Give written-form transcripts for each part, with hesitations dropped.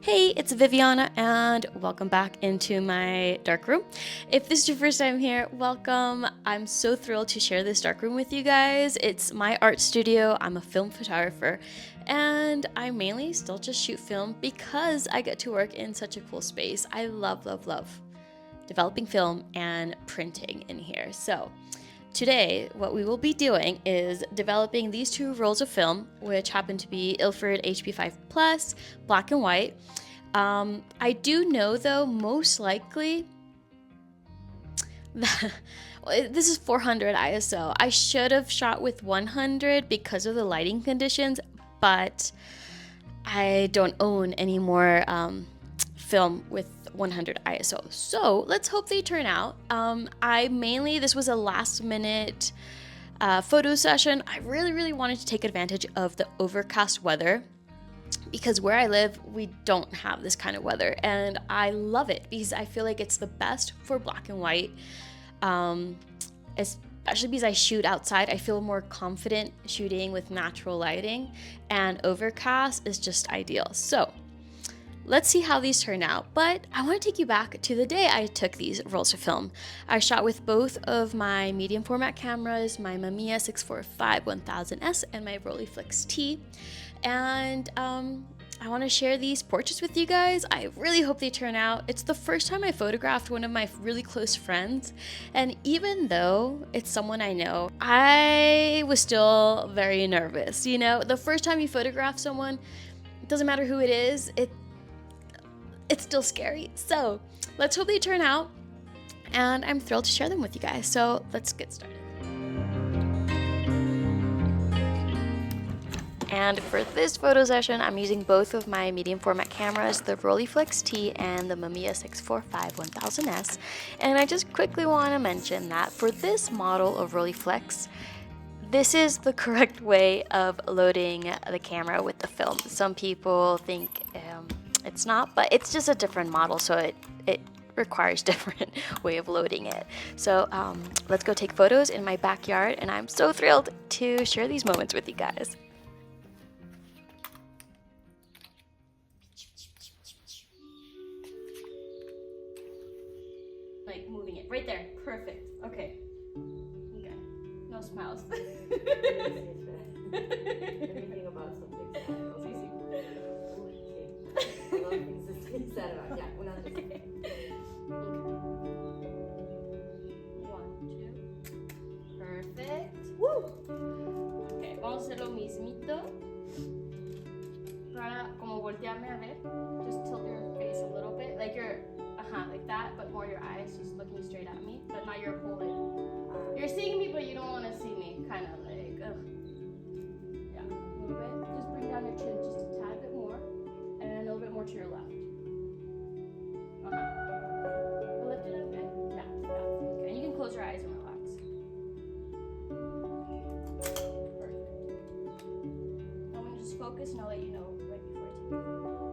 Hey, it's Viviana and welcome back into my darkroom. If this is your first time here, welcome. I'm so thrilled to share this darkroom with you guys. It's my art studio. I'm a film photographer and I mainly still just shoot film because I get to work in such a cool space. I love developing film and printing in here. So today, what we will be doing is developing these two rolls of film, which happen to be ILFORD HP5 PLUS, black and white. I do know, though, most likely, this is 400 ISO. I should have shot with 100 because of the lighting conditions, but I don't own any more film with 100 ISO. So let's hope they turn out. This was a last minute photo session. I really wanted to take advantage of the overcast weather because where I live, we don't have this kind of weather. And I love it because I feel like it's the best for black and white. Especially because I shoot outside, I feel more confident shooting with natural lighting, and overcast is just ideal. So let's see how these turn out, but I want to take you back to the day I took these rolls of film. I shot with both of my medium format cameras, my Mamiya 645 1000S and my Rolleiflext T, and I want to share these portraits with you guys. I really hope they turn out. It's the first time I photographed one of my really close friends, and even though it's someone I know, I was still very nervous. You know, the first time you photograph someone, it doesn't matter who it is, it's still scary. So let's hope they turn out, and I'm thrilled to share them with you guys. So let's get started. And for this photo session, I'm using both of my medium format cameras, the Rolleiflext T and the Mamiya 645 1000S. And I just quickly want to mention that for this model of Rolleiflext, this is the correct way of loading the camera with the film. Some people think it's not, but it's just a different model, so it requires different way of loading it. So let's go take photos in my backyard, and I'm so thrilled to share these moments with you guys. Like moving it right there. Perfect. Okay. Okay. No smiles. Anything about something smiles. A lot of things to be said about. Yeah, una vez. Okay. 1, 2. Perfect. Woo! Okay, vamos a hacer lo mismito. Para como voltearme a ver. Just tilt your face a little bit. Like you're, like that, but more your eyes just looking straight at me. But not your whole like, you're seeing me, but you don't want to see me. Kind of like, ugh. Yeah, a little bit. Just bring down your chin just a tad bit more. And a little bit more to your left. Lift it up, good? Yeah. Okay, and you can close your eyes and relax. Perfect. I'm going to just focus and I'll let you know right before I take the photo.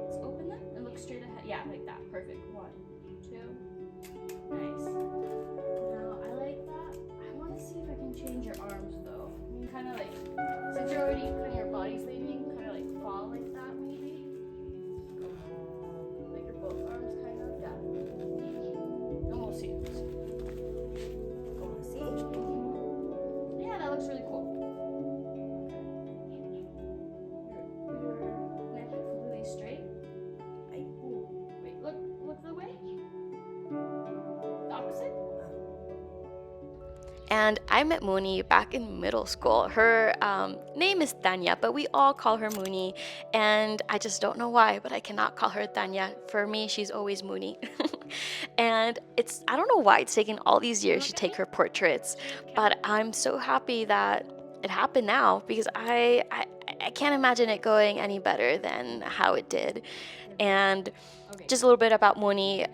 Let's open them and look straight ahead. Yeah, like that. Perfect. 1, 2. Nice. Now, I like that. I want to see if I can change your arms though. You kind of like, since you're already kind of your body's leaning, you can kind of like fall like that maybe. Like your both arms kind of, yeah. And we'll see. Como así. Yeah, that looks really cool. Your neck completely straight. Wait, look the way. The opposite. And I met Mooney back in middle school. Her name is Tanya, but we all call her Mooney. And I just don't know why, but I cannot call her Tanya. For me, she's always Mooney. And I don't know why it's taken all these years to take her portraits, but I'm so happy that it happened now because I can't imagine it going any better than how it did. And just a little bit about Mooney.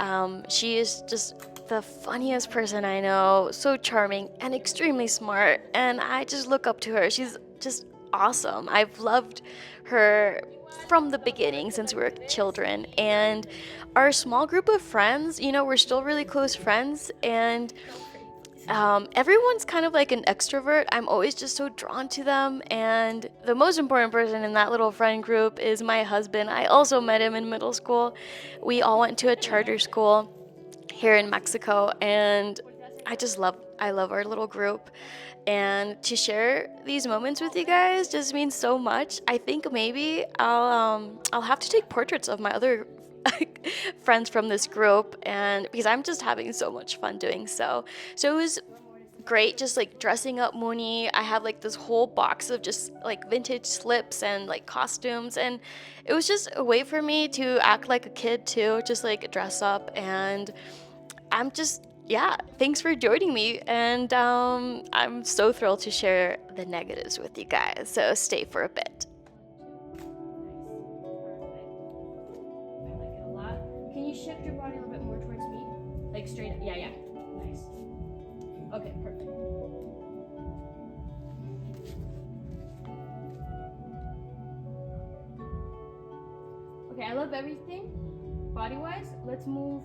She is just the funniest person I know, so charming and extremely smart, and I just look up to her. She's just awesome. I've loved her from the beginning since we were children, and our small group of friends, you know, we're still really close friends, and everyone's kind of like an extrovert. I'm always just so drawn to them, and the most important person in that little friend group is my husband. I also met him in middle school. We all went to a charter school here in Mexico, and I love our little group, and to share these moments with you guys just means so much. I think maybe I'll have to take portraits of my other friends from this group, and because I'm just having so much fun doing so. So it was great just like dressing up Mooney. I have like this whole box of just like vintage slips and like costumes, and it was just a way for me to act like a kid too, just like dress up. And I'm just, yeah, thanks for joining me, and I'm so thrilled to share the negatives with you guys, so stay for a bit. I like it a lot. Can you shift your body a little bit more towards me? Like straight, yeah, nice. Okay, perfect. Okay, I love everything body-wise. Let's move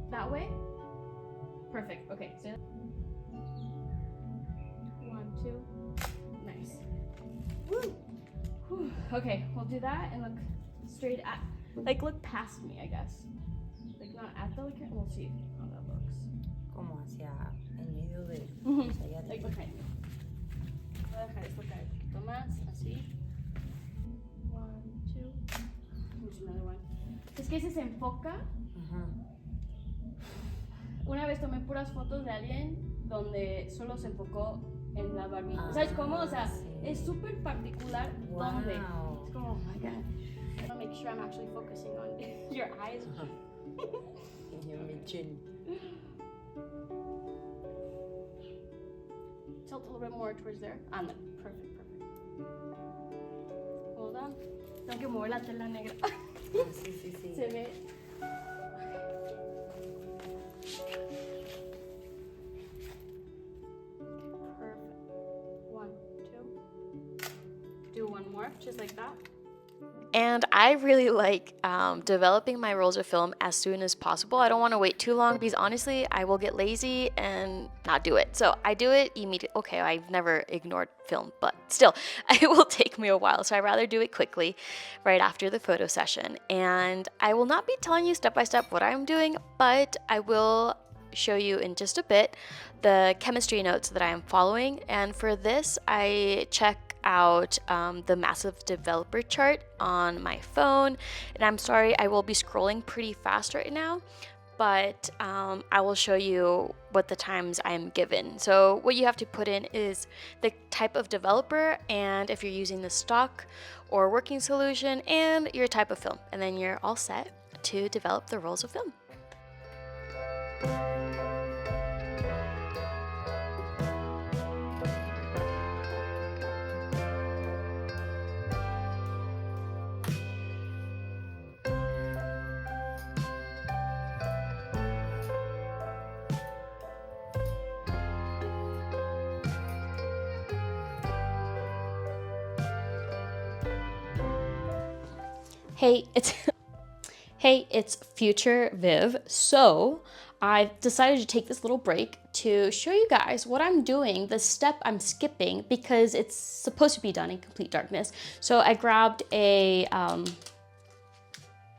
that way. Perfect. Okay, so 1, 2, nice. Woo. Whew. Okay, we'll do that and look straight at, like look past me, I guess. Like not at the camera. We'll see how that looks. Como hacia en medio de. Like behind me. Voy a dejar esto caer un poquito más, así. 1, 2. There's another one. Es que ese se enfoca. Una vez tomé puras fotos de alguien donde solo se enfocó en la barbilla. ¿Sabes cómo? O sea, es súper particular donde. Es como, oh my god. I want to make sure I'm actually focusing on your eyes. Your chin. Tilt a little bit more towards there. And perfect. Hold on. Tengo que mover la tela negra. Sí. Se ve. Perfect. 1, 2. Do one more, just like that. And I really like developing my rolls of film as soon as possible. I don't want to wait too long because honestly, I will get lazy and not do it. So I do it immediately. Okay, I've never ignored film, but still, it will take me a while. So I'd rather do it quickly right after the photo session. And I will not be telling you step by step what I'm doing, but I will show you in just a bit the chemistry notes that I am following. And for this, I check out the massive developer chart on my phone, and I'm sorry I will be scrolling pretty fast right now, but I will show you what the times I'm given. So what you have to put in is the type of developer, and if you're using the stock or working solution, and your type of film, and then you're all set to develop the rolls of film. Hey, it's future Viv. So I decided to take this little break to show you guys what I'm doing, the step I'm skipping, because it's supposed to be done in complete darkness. So I grabbed a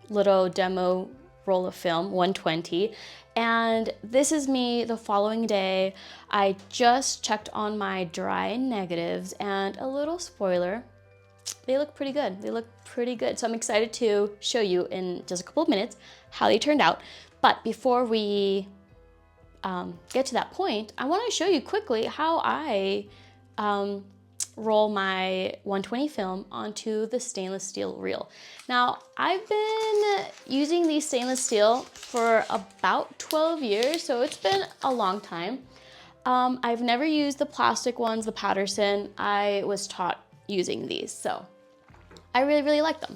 little demo roll of film, 120, and this is me the following day. I just checked on my dry negatives, and a little spoiler, they look pretty good. So I'm excited to show you in just a couple of minutes how they turned out. But before we get to that point, I want to show you quickly how I roll my 120 film onto the stainless steel reel. Now, I've been using these stainless steel for about 12 years, so it's been a long time. I've never used the plastic ones, the Patterson. I was taught using these, so I really like them.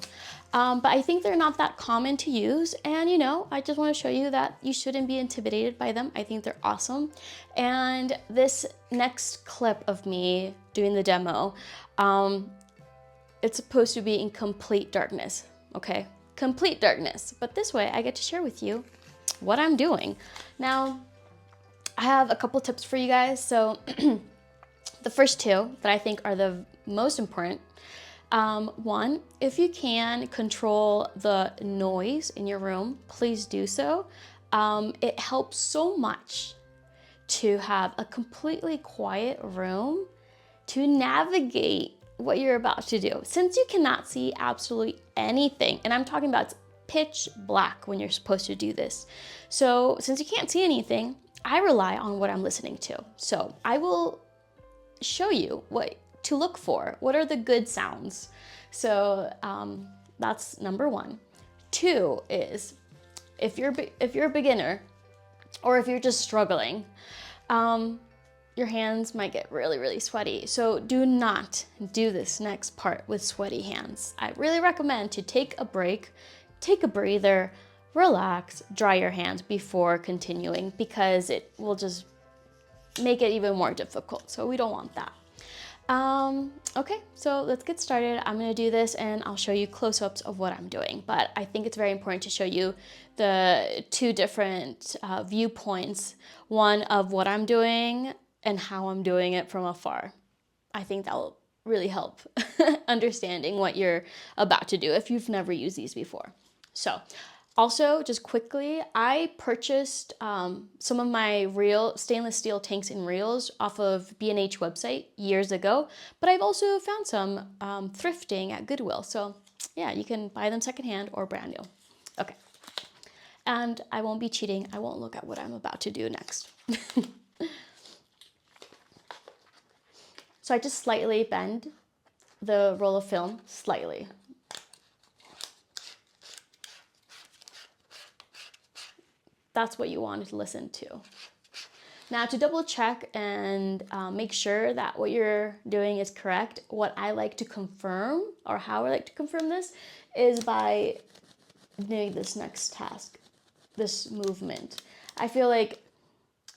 But I think they're not that common to use, and you know, I just want to show you that you shouldn't be intimidated by them. I think they're awesome. And this next clip of me doing the demo, it's supposed to be in complete darkness, okay? Complete darkness, but this way I get to share with you what I'm doing. Now, I have a couple tips for you guys. So the first two that I think are the most important. One, if you can control the noise in your room, please do so. It helps so much to have a completely quiet room to navigate what you're about to do. Since you cannot see absolutely anything, and I'm talking about it's pitch black when you're supposed to do this. So since you can't see anything, I rely on what I'm listening to. So I will show you what to look for. What are the good sounds? So that's number one. Two is if you're a beginner or if you're just struggling, your hands might get really, really sweaty. So do not do this next part with sweaty hands. I really recommend to take a break, take a breather, relax, dry your hands before continuing because it will just make it even more difficult. So we don't want that. Okay, so let's get started. I'm gonna do this and I'll show you close-ups of what I'm doing, but I think it's very important to show you the two different viewpoints, one of what I'm doing and how I'm doing it from afar. I think that will really help understanding what you're about to do if you've never used these before. So also, just quickly, I purchased some of my real stainless steel tanks and reels off of B&H website years ago, but I've also found some thrifting at Goodwill. So yeah, you can buy them secondhand or brand new. Okay, and I won't be cheating. I won't look at what I'm about to do next. So I just slightly bend the roll of film, slightly. That's what you want to listen to. Now to double check and make sure that what you're doing is correct, what I like to confirm or how I like to confirm this is by doing this next task, this movement. I feel like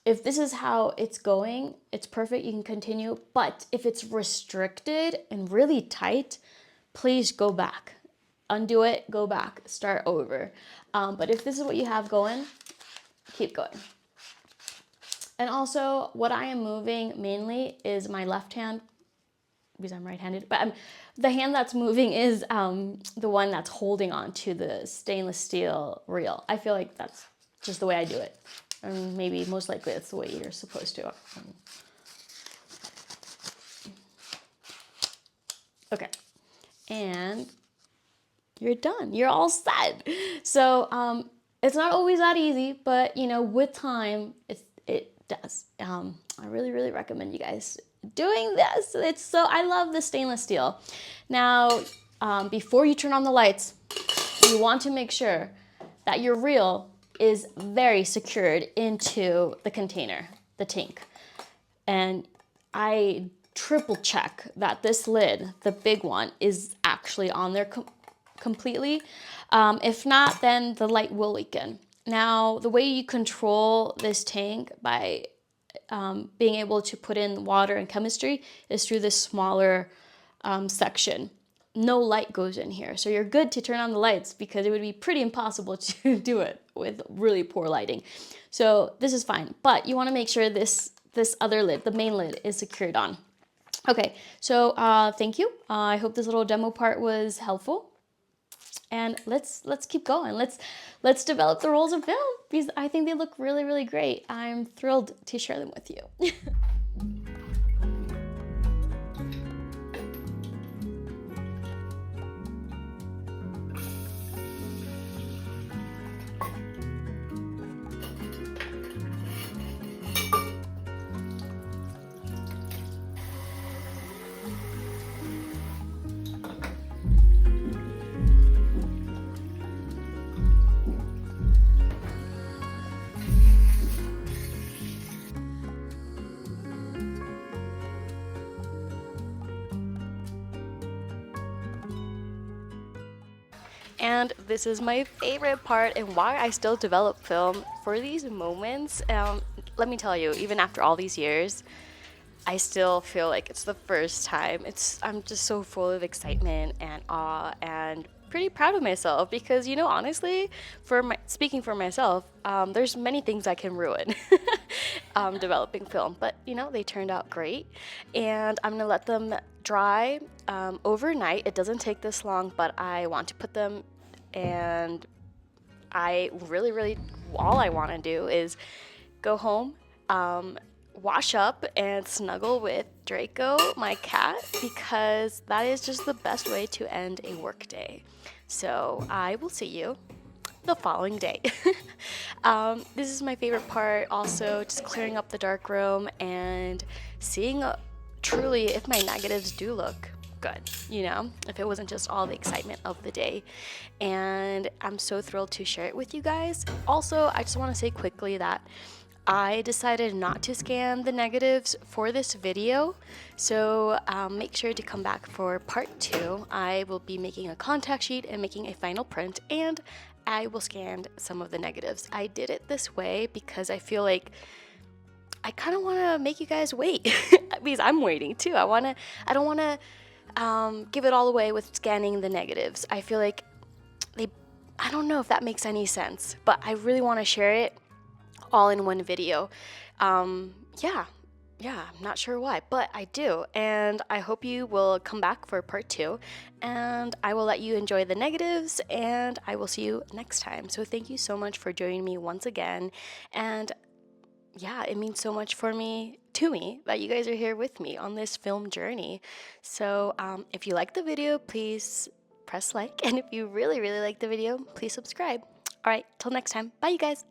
if this is how it's going, it's perfect, you can continue. But if it's restricted and really tight, please go back. Undo it, go back, start over. But if this is what you have going, keep going. And also what I am moving mainly is my left hand because I'm right-handed, but the hand that's moving is the one that's holding on to the stainless steel reel. I feel like that's just the way I do it. And maybe most likely that's the way you're supposed to. Okay, and you're done. You're all set. So it's not always that easy, but you know, with time, it does. I really, really recommend you guys doing this. I love the stainless steel. Now, before you turn on the lights, you want to make sure that your reel is very secured into the container, the tank. And I triple check that this lid, the big one, is actually on there completely. If not, then the light will leak in. Now, the way you control this tank by being able to put in water and chemistry is through this smaller section. No light goes in here. So you're good to turn on the lights because it would be pretty impossible to do it with really poor lighting. So this is fine, but you want to make sure this other lid, the main lid, is secured on. Okay, so thank you. I hope this little demo part was helpful. And let's keep going. Let's develop the rolls of film because I think they look really, really great. I'm thrilled to share them with you. And this is my favorite part and why I still develop film for these moments. Let me tell you, even after all these years, I still feel like it's the first time. I'm just so full of excitement and awe and pretty proud of myself because, you know, honestly, speaking for myself, there's many things I can ruin. developing film, but you know, they turned out great. And I'm gonna let them dry overnight. It doesn't take this long, but I want to put them, and I really, all I want to do is go home, wash up, and snuggle with Draco, my cat, because that is just the best way to end a work day. So I will see you the following day. This is my favorite part, also just clearing up the darkroom and seeing truly if my negatives do look good, you know, if it wasn't just all the excitement of the day. And I'm so thrilled to share it with you guys. Also, I just want to say quickly that I decided not to scan the negatives for this video, so make sure to come back for part 2. I will be making a contact sheet and making a final print, and I will scan some of the negatives. I did it this way because I feel like I kind of want to make you guys wait because I'm waiting too. I don't want to give it all away with scanning the negatives. I feel like I don't know if that makes any sense, but I really want to share it all in one video. Yeah, I'm not sure why, but I do. And I hope you will come back for part 2, and I will let you enjoy the negatives, and I will see you next time. So thank you so much for joining me once again. And yeah, it means so much to me that you guys are here with me on this film journey. So if you like the video, please press like, and if you really like the video, please subscribe. All right, till next time. Bye, you guys.